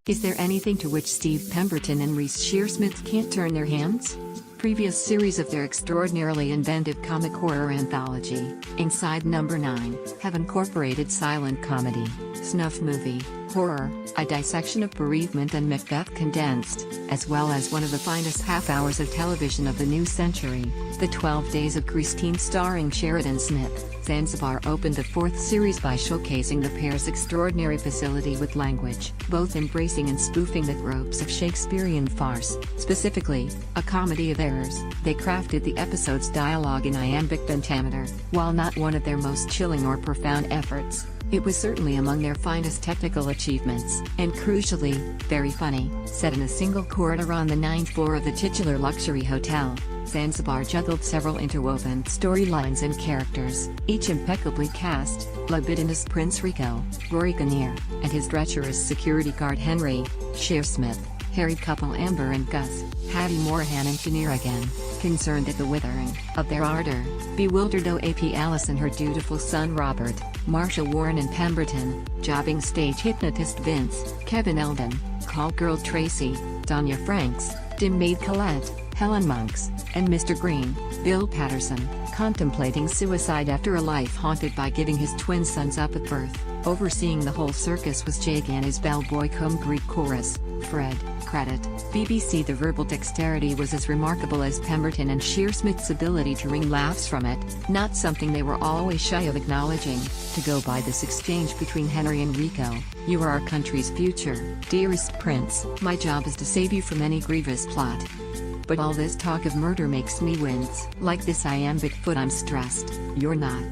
Is there anything to which Steve Pemberton and Reese Shearsmith can't turn their hands? Previous series of their extraordinarily inventive comic horror anthology, Inside Number 9, have incorporated silent comedy, snuff movie, horror, a dissection of bereavement and Macbeth condensed, as well as one of the finest half hours of television of the new century, The 12 Days of Christine starring Sheridan Smith. Zanzibar opened the fourth series by showcasing the pair's extraordinary facility with language, both embracing and spoofing the tropes of Shakespearean farce, specifically, a comedy of errors. They crafted the episode's dialogue in iambic pentameter. While not one of their most chilling or profound efforts, it was certainly among their finest technical achievements. And crucially, very funny. Set in a single corridor on the 9th floor of the titular luxury hotel, Zanzibar juggled several interwoven storylines and characters, each impeccably cast: libidinous Prince Rico, Rory Kinnear, and his treacherous security guard Henry, Shearsmith, harried couple Amber and Gus, Hattie Morahan and Kinnear again, concerned at the withering of their ardor, bewildered OAP Alice and her dutiful son Robert, Marsha Warren and Pemberton, jobbing stage hypnotist Vince, Kevin Eldon, call girl Tracy, Danya Franks, dim maid Colette, Helen Monks, and Mr. Green, Bill Patterson, contemplating suicide after a life haunted by giving his twin sons up at birth. Overseeing the whole circus was Jake and his bellboy cum Greek chorus, Fred. Credit, BBC. The verbal dexterity was as remarkable as Pemberton and Shearsmith's ability to wring laughs from it, not something they were always shy of acknowledging. To go by this exchange between Henry and Rico: "You are our country's future, dearest prince. My job is to save you from any grievous plot. But all this talk of murder makes me wince. Like this iambic foot, I'm stressed. You're not."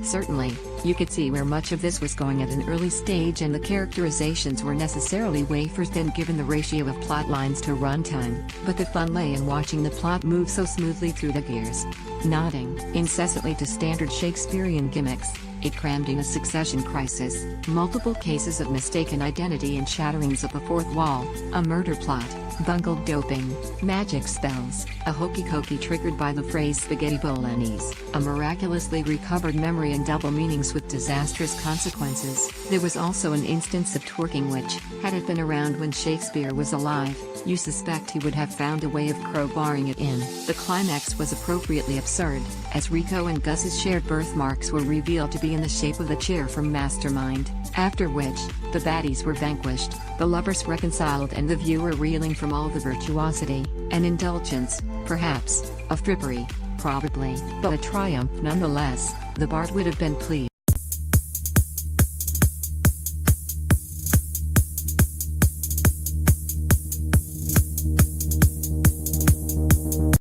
Certainly, you could see where much of this was going at an early stage, and the characterizations were necessarily wafer thin given the ratio of plot lines to runtime, but the fun lay in watching the plot move so smoothly through the gears. Nodding incessantly to standard Shakespearean gimmicks, it crammed in a succession crisis, multiple cases of mistaken identity and shatterings of the fourth wall, a murder plot, bungled doping, magic spells, a hokey-cokey triggered by the phrase spaghetti bolognese, a miraculously recovered memory, and double meanings with disastrous consequences. There was also an instance of twerking which, had it been around when Shakespeare was alive, you suspect he would have found a way of crowbarring it in. The climax was appropriately absurd, as Rico and Gus's shared birthmarks were revealed to be in the shape of the chair from Mastermind, after which, the baddies were vanquished, the lovers reconciled, and the viewer reeling from all the virtuosity, and indulgence, perhaps, of frippery, probably, but a triumph nonetheless. The bard would have been pleased.